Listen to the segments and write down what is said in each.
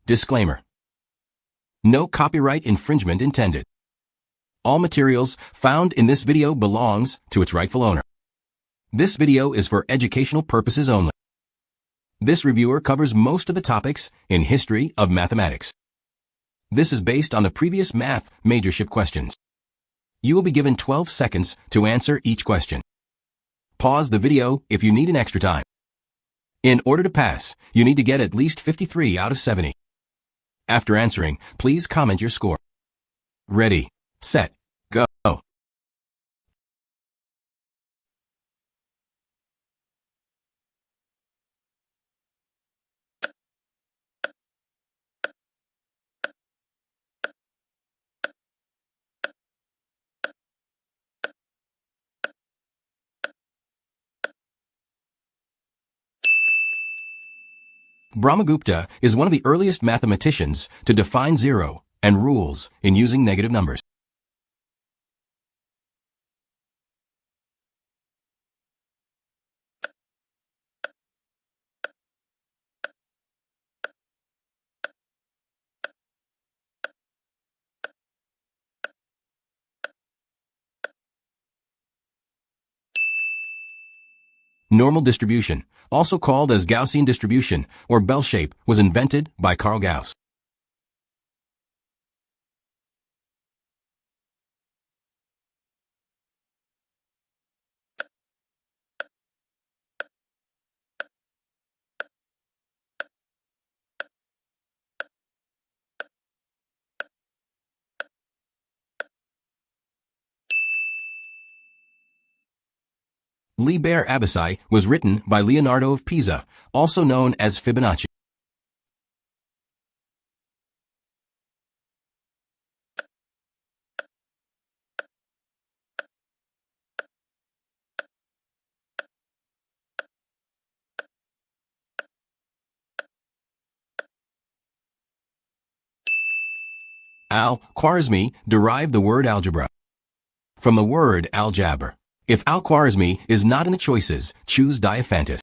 Disclaimer. No copyright infringement intended. All materials found in this video belongs to its rightful owner. This video is for educational purposes only. This reviewer covers most of the topics in history of mathematics. This is based on the previous math majorship questions. You will be given 12 seconds to answer each question. Pause the video if you need an extra time. In order to pass, you need to get at least 53 out of 70. After answering, please comment your score. Ready, set, go. Brahmagupta is one of the earliest mathematicians to define zero and rules in using negative numbers. Normal distribution, also called as Gaussian distribution or bell shape, was invented by Carl Gauss. Liber Abaci was written by Leonardo of Pisa, also known as Fibonacci. Al-Khwarizmi derived the word algebra from the word algebra. If Al-Khwarizmi is not in the choices, choose Diophantus.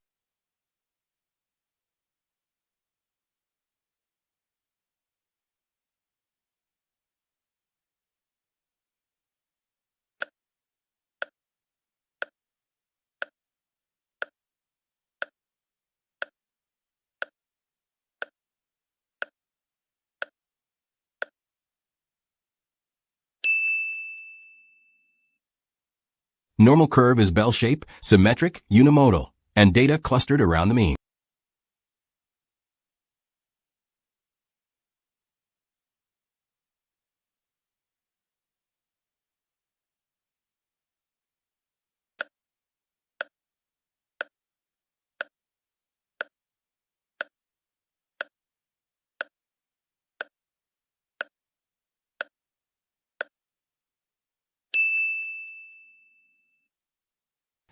Normal curve is bell shape, symmetric, unimodal, and data clustered around the mean.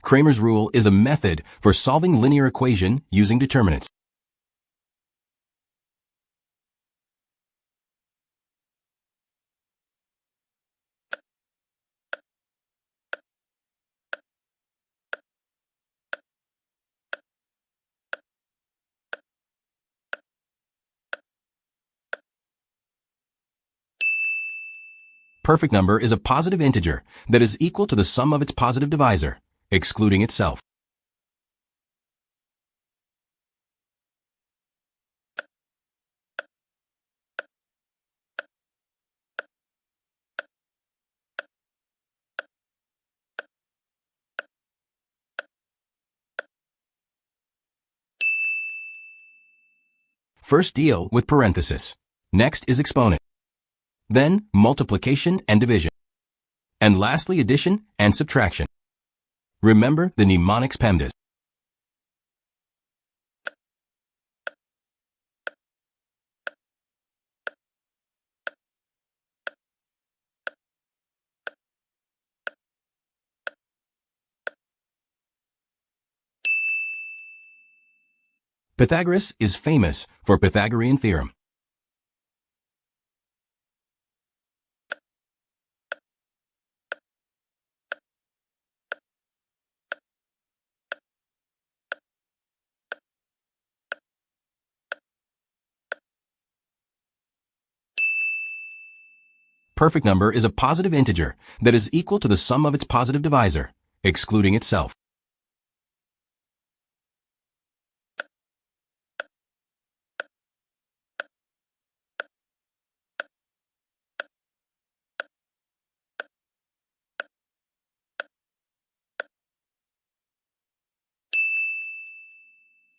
Cramer's rule is a method for solving linear equation using determinants. Perfect number is a positive integer that is equal to the sum of its positive divisor, excluding itself. First deal with parenthesis. Next is exponent. Then multiplication and division. And lastly addition and subtraction. Remember the mnemonics PEMDAS. Pythagoras is famous for Pythagorean theorem. Perfect number is a positive integer that is equal to the sum of its positive divisor, excluding itself.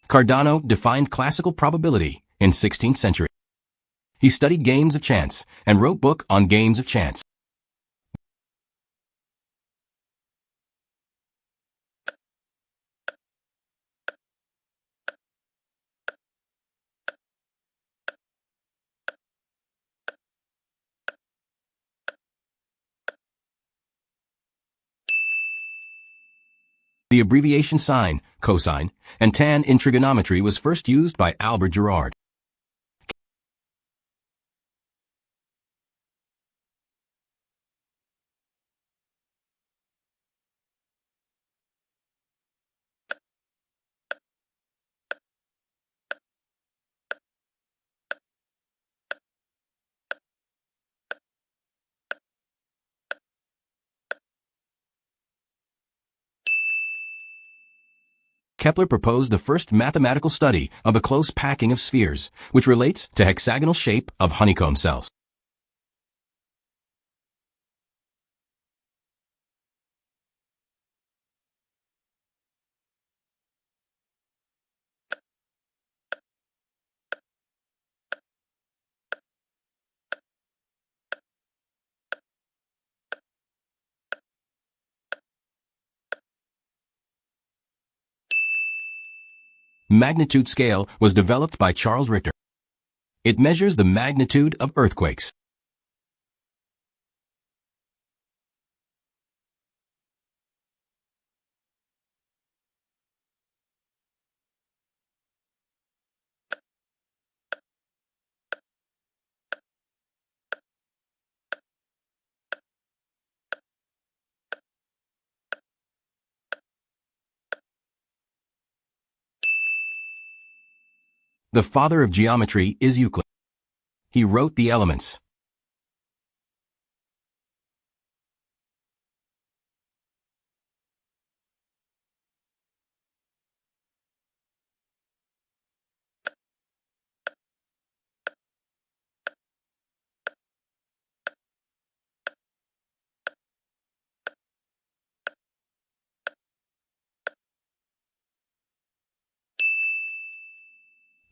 Cardano defined classical probability in 16th century. He studied games of chance and wrote book on games of chance. The abbreviation sine, cosine, and tan in trigonometry was first used by Albert Girard. Kepler proposed the first mathematical study of a close packing of spheres, which relates to hexagonal shape of honeycomb cells. Magnitude scale was developed by Charles Richter. It measures the magnitude of earthquakes. The father of geometry is Euclid. He wrote the Elements.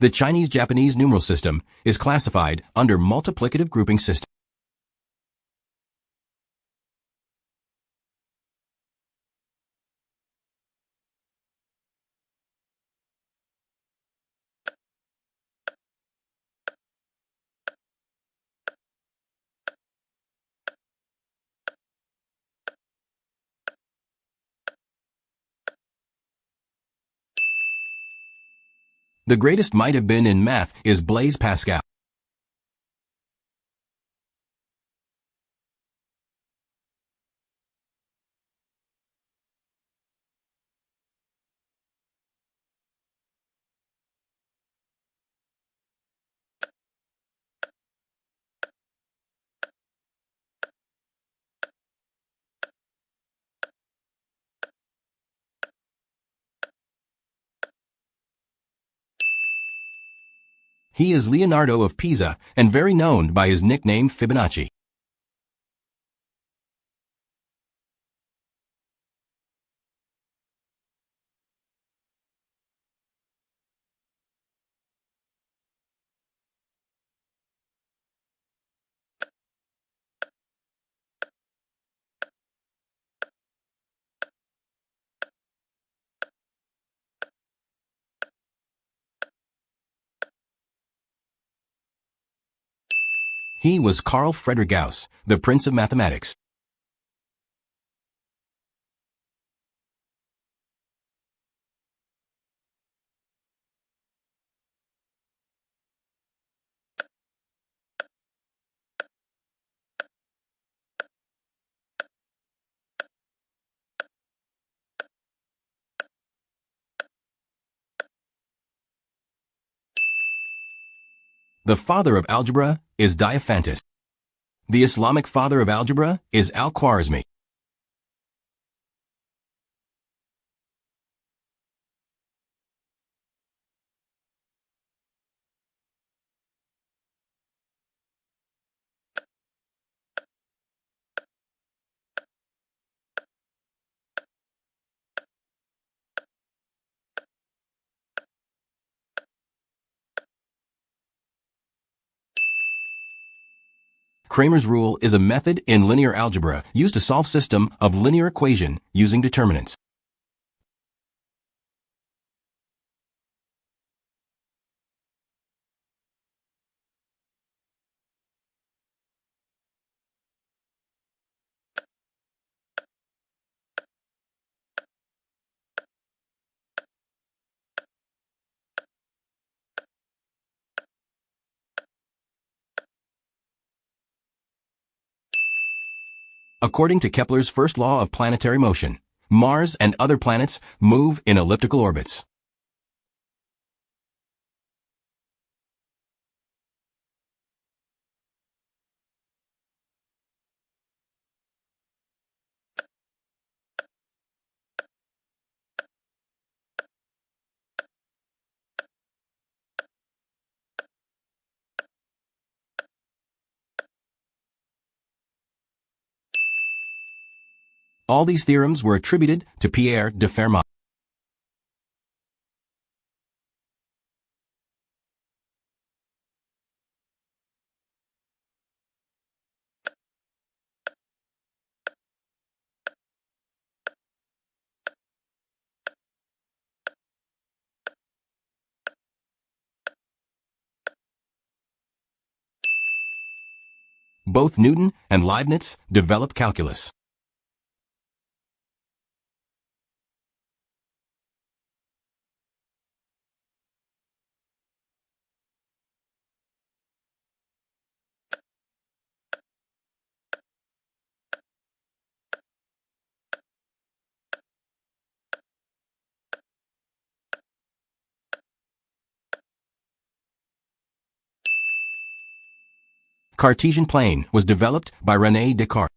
The Chinese-Japanese numeral system is classified under multiplicative grouping system. The greatest might have been in math is Blaise Pascal. He is Leonardo of Pisa and very known by his nickname Fibonacci. He was Carl Friedrich Gauss, the Prince of Mathematics. The father of algebra is Diophantus. The Islamic father of algebra is Al-Khwarizmi. Cramer's rule is a method in linear algebra used to solve system of linear equation using determinants. According to Kepler's first law of planetary motion, Mars and other planets move in elliptical orbits. All these theorems were attributed to Pierre de Fermat. Both Newton and Leibniz developed calculus. Cartesian plane was developed by René Descartes.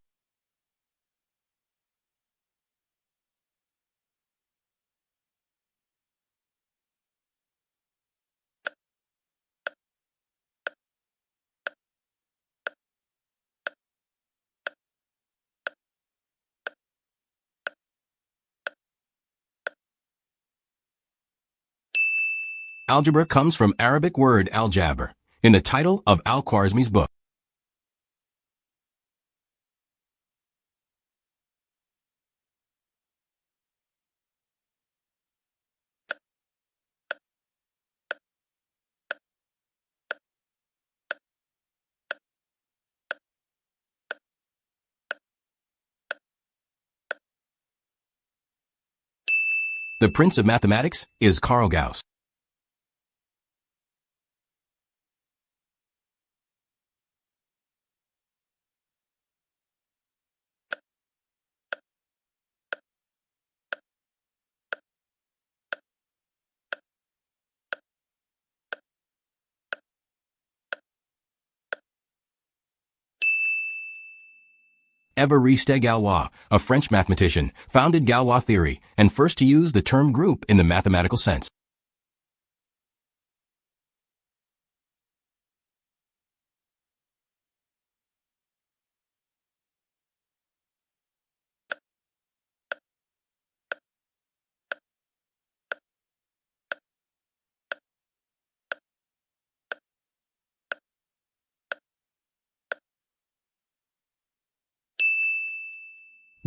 Algebra comes from Arabic word al-jabr, in the title of Al-Khwarizmi's book. The prince of mathematics is Carl Gauss. Évariste Galois, a French mathematician, founded Galois theory and first to use the term group in the mathematical sense.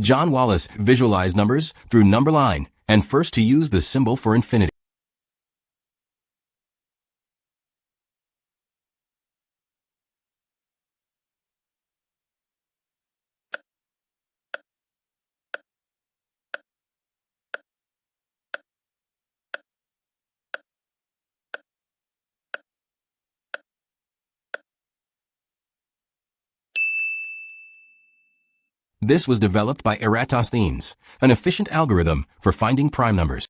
John Wallis visualized numbers through number line and first to use the symbol for infinity. This was developed by Eratosthenes, an efficient algorithm for finding prime numbers.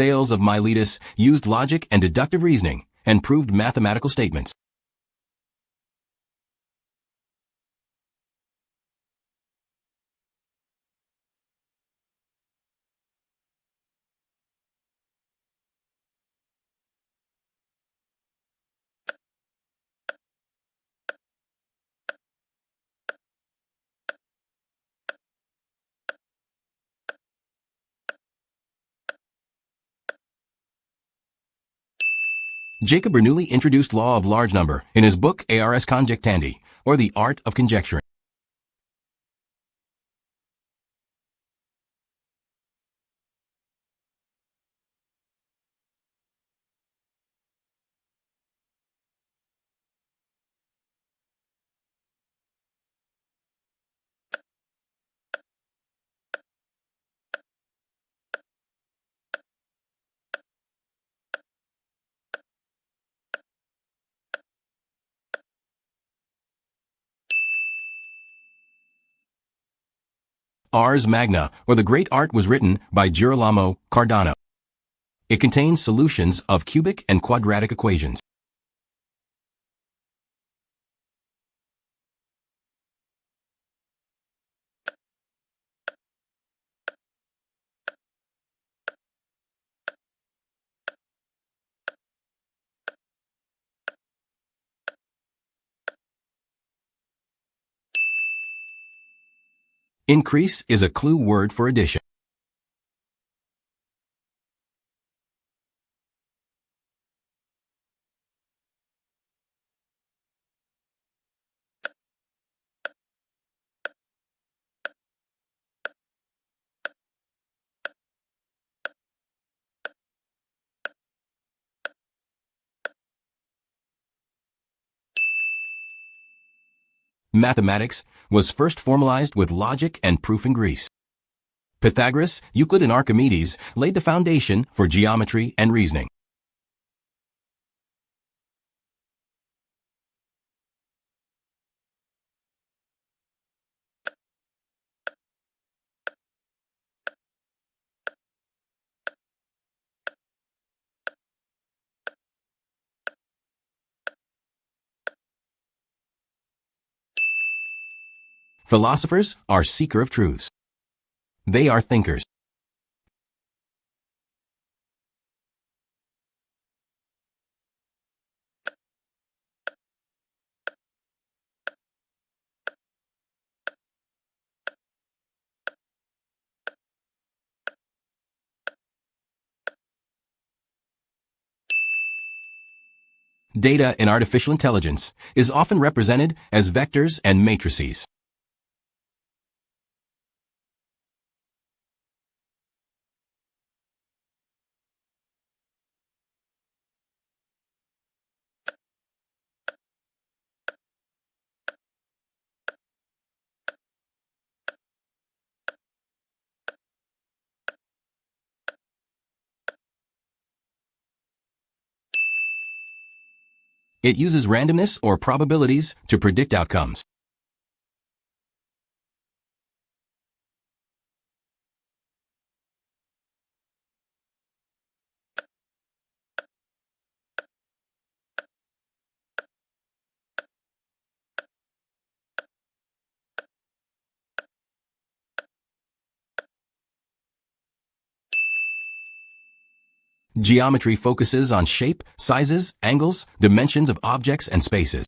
Thales of Miletus used logic and deductive reasoning and proved mathematical statements. Jacob Bernoulli introduced law of large number in his book Ars Conjectandi, or the art of conjecturing. Ars Magna, or the Great Art, was written by Girolamo Cardano. It contains solutions of cubic and quadratic equations. Increase is a clue word for addition. Mathematics was first formalized with logic and proof in Greece. Pythagoras, Euclid, and Archimedes laid the foundation for geometry and reasoning. Philosophers are seekers of truths. They are thinkers. Data in artificial intelligence is often represented as vectors and matrices. It uses randomness or probabilities to predict outcomes. Geometry focuses on shape, sizes, angles, dimensions of objects and spaces.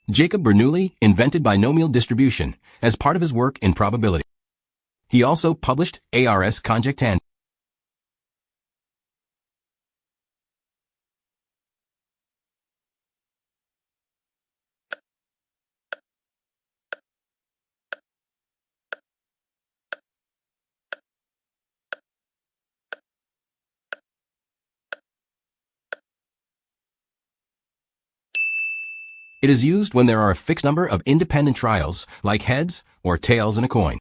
Jacob Bernoulli invented binomial distribution as part of his work in probability. He also published Ars Conjectandi. It is used when there are a fixed number of independent trials, like heads or tails in a coin.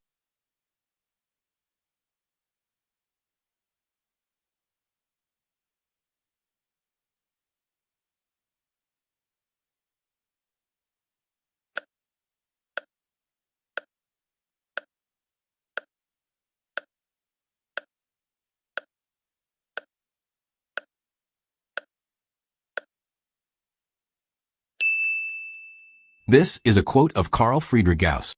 This is a quote of Carl Friedrich Gauss.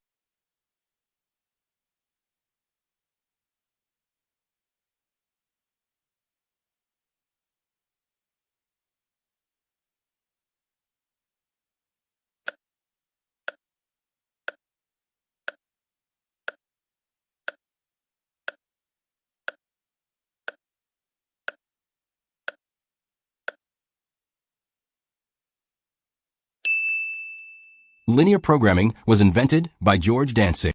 Linear programming was invented by George Dantzig.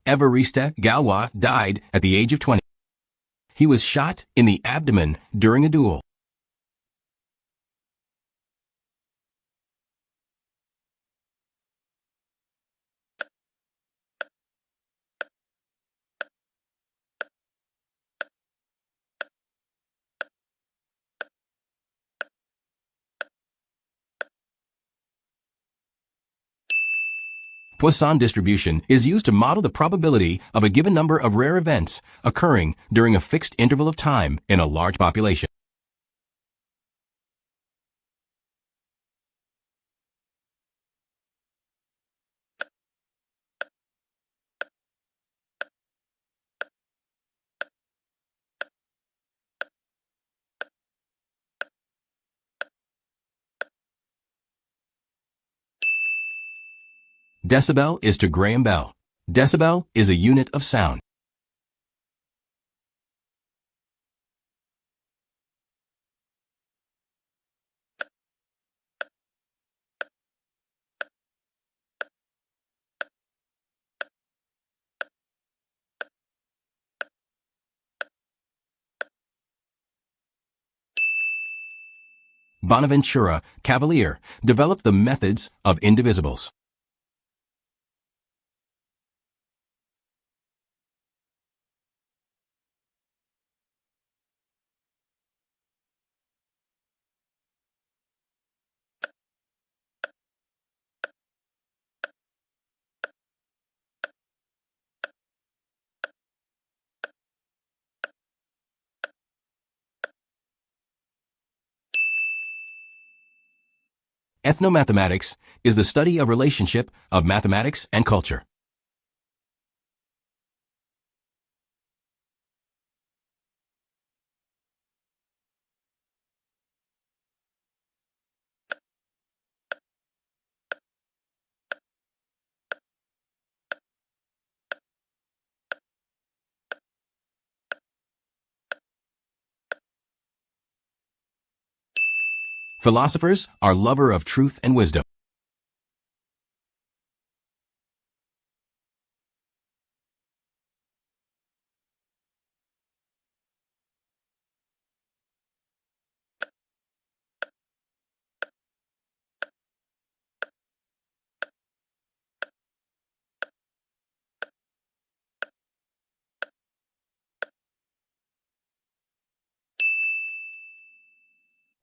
Évariste Galois died at the age of 20. He was shot in the abdomen during a duel. Poisson distribution is used to model the probability of a given number of rare events occurring during a fixed interval of time in a large population. Decibel is to Graham Bell. Decibel is a unit of sound. Bonaventura Cavalier developed the methods of indivisibles. Ethnomathematics is the study of relationship of mathematics and culture. Philosophers are lover of truth and wisdom.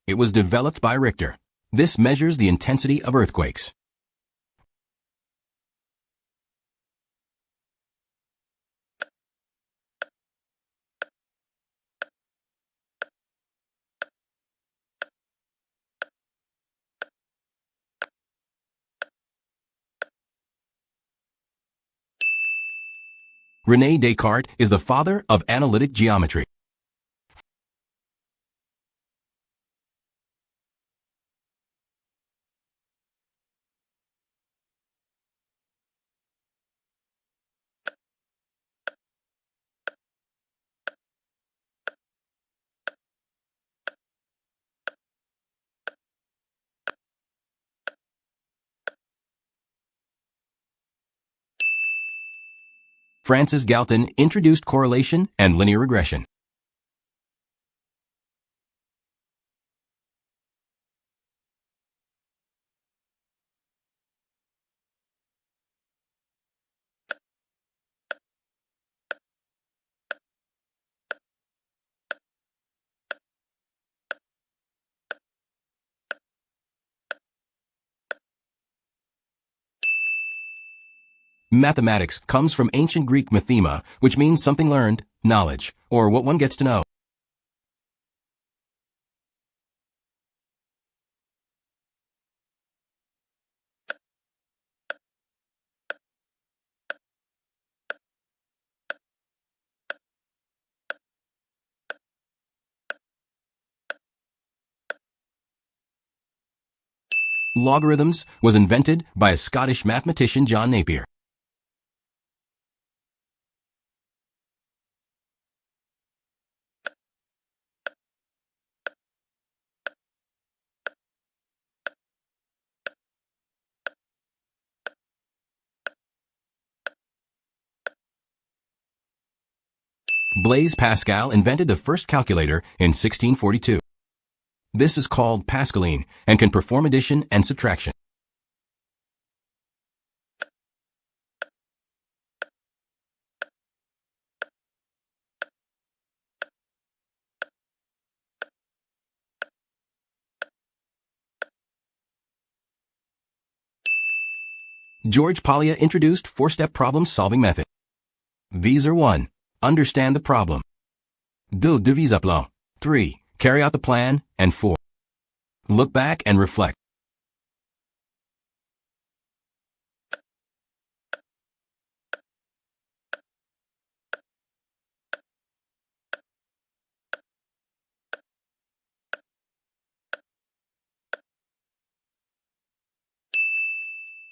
It was developed by Richter. This measures the intensity of earthquakes. René Descartes is the father of analytic geometry. Francis Galton introduced correlation and linear regression. Mathematics comes from ancient Greek mathema, which means something learned, knowledge, or what one gets to know. Logarithms was invented by a Scottish mathematician, John Napier. Blaise Pascal invented the first calculator in 1642. This is called Pascaline and can perform addition and subtraction. George Polya introduced four-step problem-solving method. These are 1. Understand the problem. 2. Devise a plan. 3. Carry out the plan. And 4. Look back and reflect.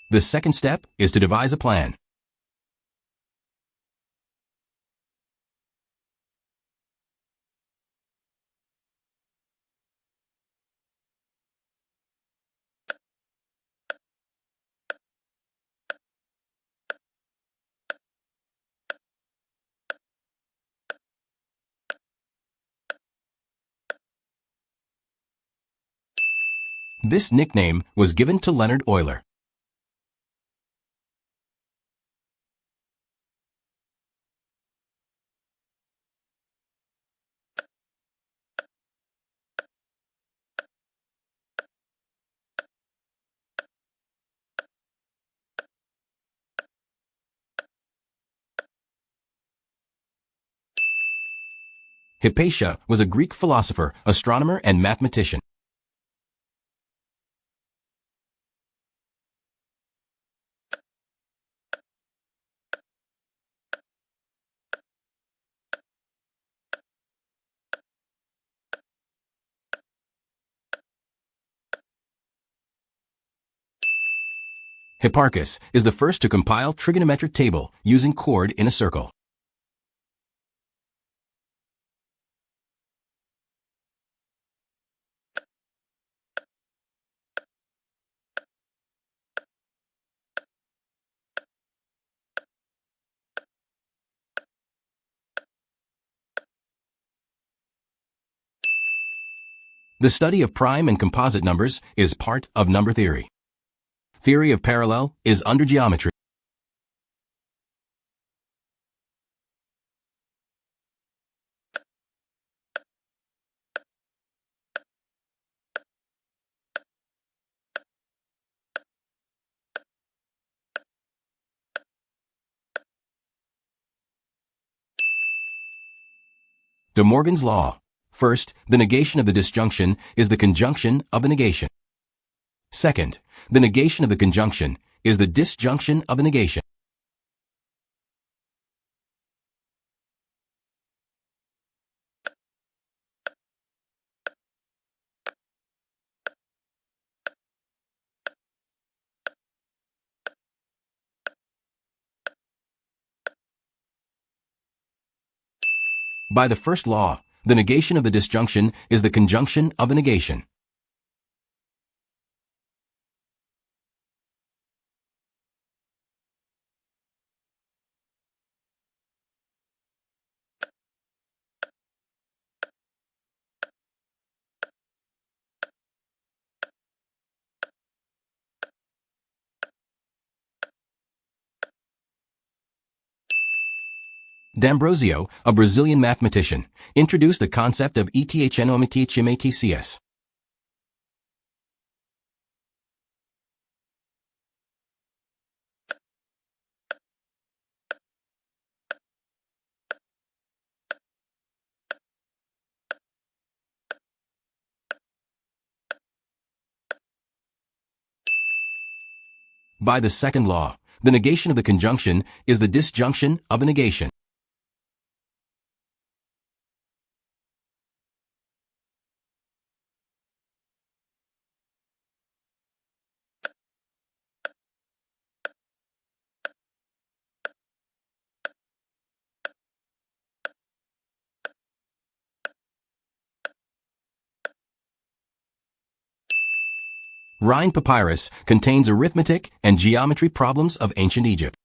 The second step is to devise a plan. This nickname was given to Leonhard Euler. Hypatia was a Greek philosopher, astronomer, and mathematician. Hipparchus is the first to compile trigonometric table using chord in a circle. The study of prime and composite numbers is part of number theory. Theory of parallel is under geometry. De Morgan's law. First, the negation of the disjunction is the conjunction of the negation. Second, the negation of the conjunction is the disjunction of the negation. By the first law, the negation of the disjunction is the conjunction of the negation. D'Ambrosio, a Brazilian mathematician, introduced the concept of ethnomathematics. By the second law, the negation of the conjunction is the disjunction of a negation. Rhine papyrus contains arithmetic and geometry problems of ancient Egypt.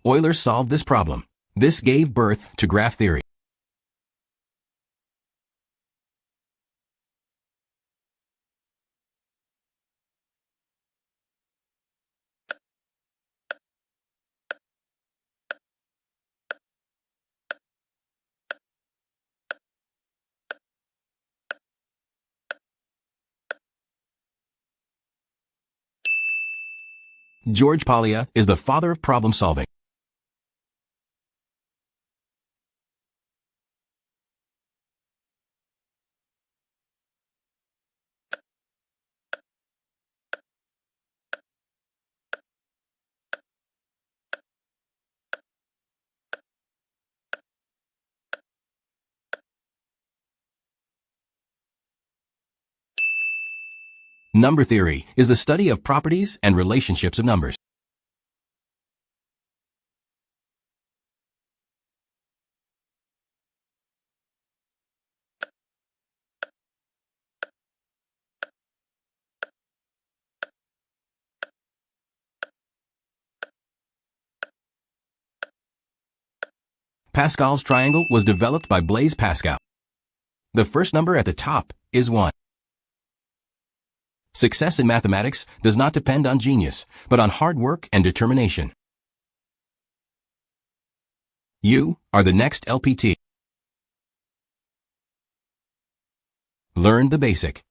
Euler solved this problem. This gave birth to graph theory. George Polya is the father of problem solving. Number theory is the study of properties and relationships of numbers. Pascal's triangle was developed by Blaise Pascal. The first number at the top is 1. Success in mathematics does not depend on genius, but on hard work and determination. You are the next LPT. Learn the basic.